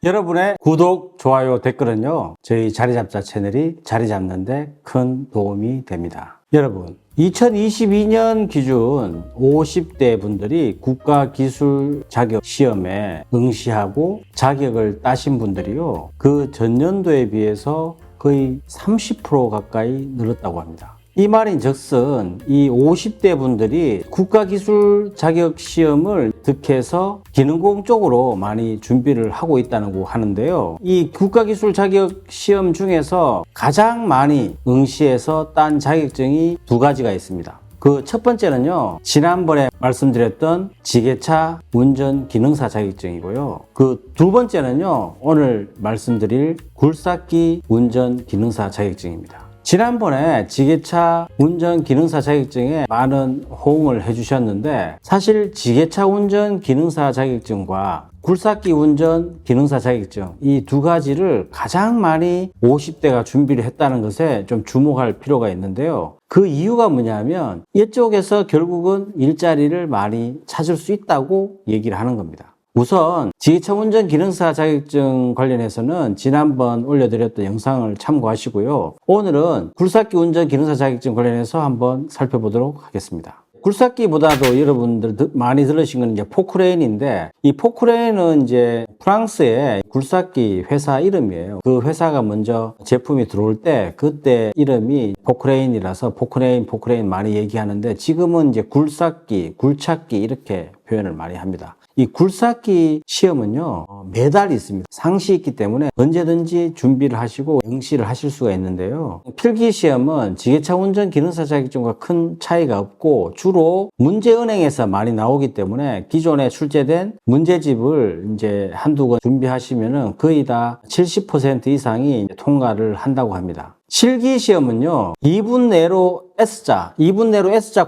여러분의 구독, 좋아요, 댓글은요, 저희 자리잡자 채널이 자리 잡는데 큰 도움이 됩니다. 여러분, 2022년 기준 50대 분들이 국가기술 자격 시험에 응시하고 자격을 따신 분들이요, 그 전년도에 비해서 거의 30% 가까이 늘었다고 합니다. 이 말인즉슨 이 50대 분들이 국가기술 자격 시험을 득해서 기능공 쪽으로 많이 준비를 하고 있다고 하는데요. 이 국가기술 자격 시험 중에서 가장 많이 응시해서 딴 자격증이 두 가지가 있습니다. 그 첫 번째는요, 지난번에 말씀드렸던 지게차 운전 기능사 자격증이고요. 그 두 번째는요, 오늘 말씀드릴 굴삭기 운전 기능사 자격증입니다. 지난번에 지게차 운전 기능사 자격증에 많은 호응을 해주셨는데, 사실 지게차 운전 기능사 자격증과 굴삭기 운전 기능사 자격증, 이 두 가지를 가장 많이 50대가 준비를 했다는 것에 좀 주목할 필요가 있는데요. 그 이유가 뭐냐면 이쪽에서 결국은 일자리를 많이 찾을 수 있다고 얘기를 하는 겁니다. 우선 지게차 운전 기능사 자격증 관련해서는 지난번 올려드렸던 영상을 참고하시고요. 오늘은 굴삭기 운전 기능사 자격증 관련해서 한번 살펴보도록 하겠습니다. 굴삭기보다도 여러분들 많이 들으신 건 이제 포크레인인데, 이 포크레인은 이제 프랑스의 굴삭기 회사 이름이에요. 그 회사가 먼저 제품이 들어올 때 그때 이름이 포크레인이라서 포크레인 많이 얘기하는데, 지금은 이제 굴삭기, 굴착기 이렇게 표현을 많이 합니다. 이 굴삭기 시험은요, 매달 있습니다. 상시 있기 때문에 언제든지 준비를 하시고 응시를 하실 수가 있는데요. 필기 시험은 지게차 운전 기능사 자격증과 큰 차이가 없고 주로 문제은행에서 많이 나오기 때문에 기존에 출제된 문제집을 이제 한두 권 준비하시면은 거의 다 70% 이상이 통과를 한다고 합니다. 실기 시험은요, 2분 내로 S자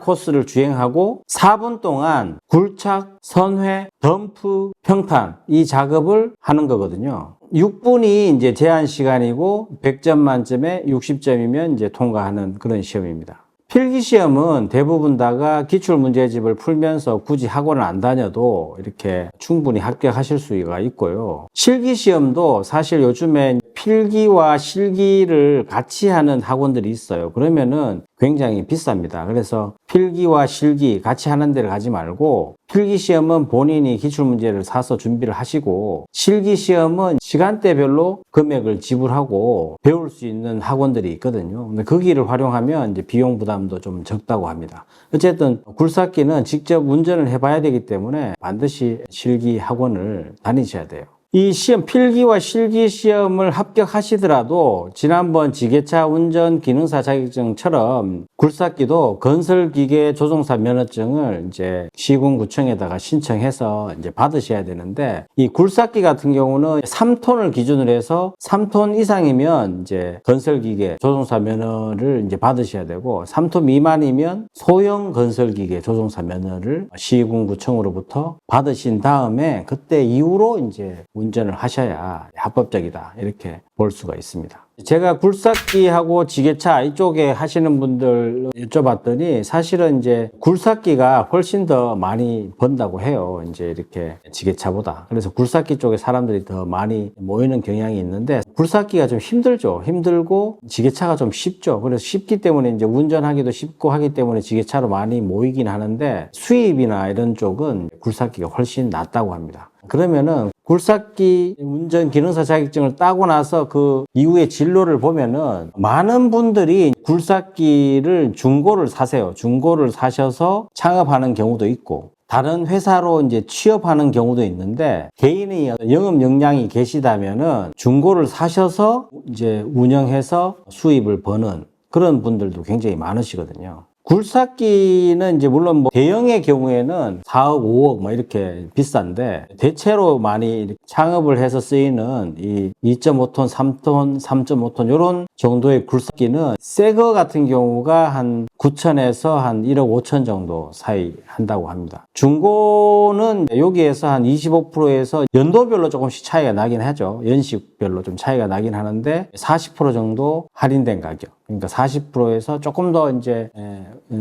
코스를 주행하고 4분 동안 굴착, 선회, 덤프, 평탄 이 작업을 하는 거거든요. 6분이 이제 제한 시간이고 100점 만점에 60점이면 이제 통과하는 그런 시험입니다. 필기 시험은 대부분 다가 기출 문제집을 풀면서 굳이 학원을 안 다녀도 이렇게 충분히 합격하실 수가 있고요. 실기 시험도 사실 요즘에 필기와 실기를 같이 하는 학원들이 있어요. 그러면은 굉장히 비쌉니다. 그래서 필기와 실기 같이 하는 데를 가지 말고, 필기 시험은 본인이 기출문제를 사서 준비를 하시고, 실기 시험은 시간대별로 금액을 지불하고 배울 수 있는 학원들이 있거든요. 근데 거기를 활용하면 이제 비용 부담도 좀 적다고 합니다. 어쨌든 굴삭기는 직접 운전을 해봐야 되기 때문에 반드시 실기 학원을 다니셔야 돼요. 이 시험, 필기와 실기 시험을 합격하시더라도 지난번 지게차 운전 기능사 자격증처럼 굴삭기도 건설기계 조종사 면허증을 이제 시군구청에다가 신청해서 이제 받으셔야 되는데, 이 굴삭기 같은 경우는 3톤을 기준으로 해서 3톤 이상이면 이제 건설기계 조종사 면허를 이제 받으셔야 되고, 3톤 미만이면 소형 건설기계 조종사 면허를 시군구청으로부터 받으신 다음에 그때 이후로 이제 운전을 하셔야 합법적이다, 이렇게 볼 수가 있습니다. 제가 굴삭기하고 지게차 이쪽에 하시는 분들 여쭤봤더니 사실은 이제 굴삭기가 훨씬 더 많이 번다고 해요. 이제 이렇게 지게차보다. 그래서 굴삭기 쪽에 사람들이 더 많이 모이는 경향이 있는데, 굴삭기가 좀 힘들죠. 힘들고 지게차가 좀 쉽죠. 그래서 쉽기 때문에 이제 운전하기도 쉽고 하기 때문에 지게차로 많이 모이긴 하는데, 수입이나 이런 쪽은 굴삭기가 훨씬 낫다고 합니다. 그러면은 굴삭기 운전 기능사 자격증을 따고 나서 그 이후에 진로를 보면은 많은 분들이 굴삭기를 중고를 사세요. 중고를 사셔서 창업하는 경우도 있고, 다른 회사로 이제 취업하는 경우도 있는데, 개인의 영업 역량이 계시다면은 중고를 사셔서 이제 운영해서 수입을 버는 그런 분들도 굉장히 많으시거든요. 굴삭기는 이제 물론 뭐 대형의 경우에는 4억, 5억 뭐 이렇게 비싼데, 대체로 많이 창업을 해서 쓰이는 이 2.5톤, 3톤, 3.5톤 이런 정도의 굴삭기는 새 거 같은 경우가 한 9천에서 한 1억 5천 정도 사이 한다고 합니다. 중고는 여기에서 한 25%에서 연도별로 조금씩 차이가 나긴 하죠. 연식별로 좀 차이가 나긴 하는데 40% 정도 할인된 가격. 그러니까 40%에서 조금 더 이제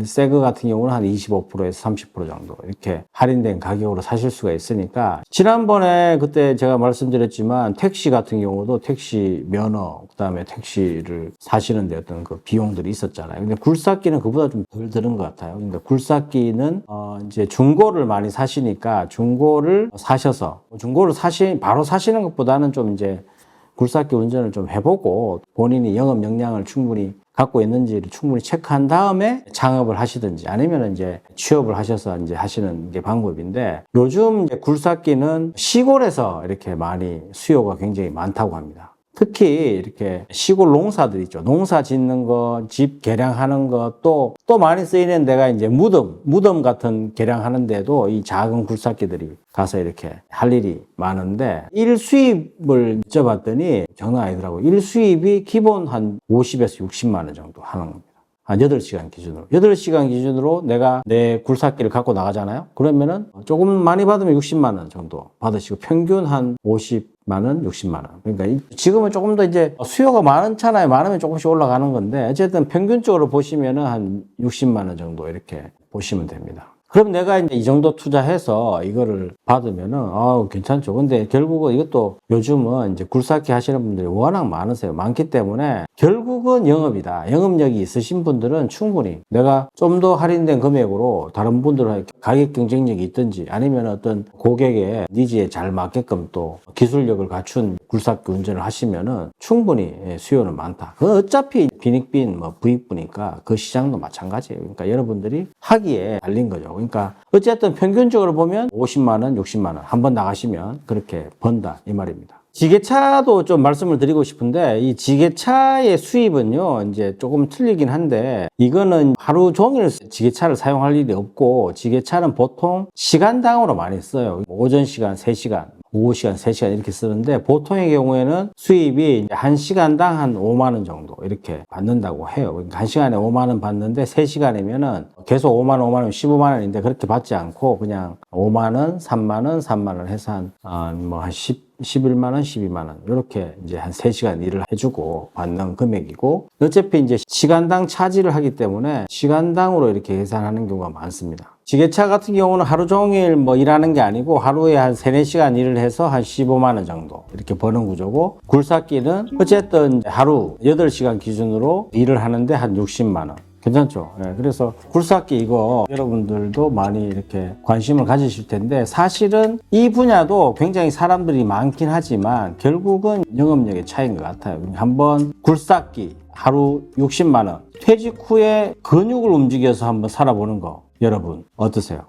새 거 같은 경우는 한 25%에서 30% 정도 이렇게 할인된 가격으로 사실 수가 있으니까 지난번에 그때 제가 말씀드렸지만 택시 같은 경우도 택시 면허 그다음에 택시를 사시는 데 어떤 그 비용들이 있었잖아요. 근데 굴삭기는 그보다 좀 덜 드는 것 같아요. 근데 굴삭기는 이제 중고를 많이 사시니까 중고를 사셔서 중고를 바로 사시는 것보다는 좀 이제 굴삭기 운전을 좀 해보고 본인이 영업 역량을 충분히 갖고 있는지를 충분히 체크한 다음에 창업을 하시든지 아니면 이제 취업을 하셔서 이제 하시는 게 방법인데 요즘 이제 굴삭기는 시골에서 이렇게 많이 수요가 굉장히 많다고 합니다. 특히 이렇게 시골 농사들 있죠. 농사 짓는 거, 집 개량하는 거, 또 많이 쓰이는 데가 이제 무덤 같은 개량하는 데도 이 작은 굴삭기들이 가서 이렇게 할 일이 많은데 일 수입을 여쭤봤더니 장난 아니더라고요. 일 수입이 기본 한 50에서 60만 원 정도 하는 겁니다. 한 8시간 기준으로. 8시간 기준으로 내가 내 굴삭기를 갖고 나가잖아요. 그러면은 조금 많이 받으면 60만 원 정도 받으시고 평균 한 50만 원, 60만 원. 그러니까 지금은 조금 더 이제 수요가 많잖아요. 많으면 조금씩 올라가는 건데 어쨌든 평균적으로 보시면은 한 60만 원 정도 이렇게 보시면 됩니다. 그럼 내가 이제 이 정도 투자해서 이거를 받으면은, 괜찮죠. 근데 결국은 이것도 요즘은 이제 굴삭기 하시는 분들이 워낙 많기 때문에 결국은 영업이다. 영업력이 있으신 분들은 충분히 내가 좀 더 할인된 금액으로 다른 분들은 가격 경쟁력이 있든지 아니면 어떤 고객의 니즈에 잘 맞게끔 또 기술력을 갖춘 굴삭기 운전을 하시면은 충분히 수요는 많다. 그건 어차피 빈익빈 부익부니까 그 시장도 마찬가지예요. 그러니까 여러분들이 하기에 달린 거죠. 그러니까 어쨌든 평균적으로 보면 50만 원, 60만 원 한 번 나가시면 그렇게 번다 이 말입니다. 지게차도 좀 말씀을 드리고 싶은데 이 지게차의 수입은요 이제 조금 틀리긴 한데 이거는 하루 종일 지게차를 사용할 일이 없고 지게차는 보통 시간당으로 많이 써요. 오전 시간 3시간 오후 시간 3시간 이렇게 쓰는데 보통의 경우에는 수입이 1시간당 한 5만 원 정도 이렇게 받는다고 해요. 그러니까 1시간에 5만 원 받는데 3시간이면은 계속 5만 원 15만 원인데 그렇게 받지 않고 그냥 5만 원, 3만 원, 3만 원 해서 한 11만 원, 12만 원 이렇게 이제 한 3시간 일을 해주고 받는 금액이고 어차피 이제 시간당 차지를 하기 때문에 시간당으로 이렇게 계산하는 경우가 많습니다. 지게차 같은 경우는 하루 종일 일하는 게 아니고 하루에 한 3, 4시간 일을 해서 한 15만 원 정도 이렇게 버는 구조고 굴삭기는 어쨌든 하루 8시간 기준으로 일을 하는데 한 60만 원. 괜찮죠? 네, 그래서 굴삭기 이거 여러분들도 많이 이렇게 관심을 가지실 텐데 사실은 이 분야도 굉장히 사람들이 많긴 하지만 결국은 영업력의 차이인 것 같아요. 한번 굴삭기 하루 60만 원 퇴직 후에 근육을 움직여서 한번 살아보는 거 여러분 어떠세요?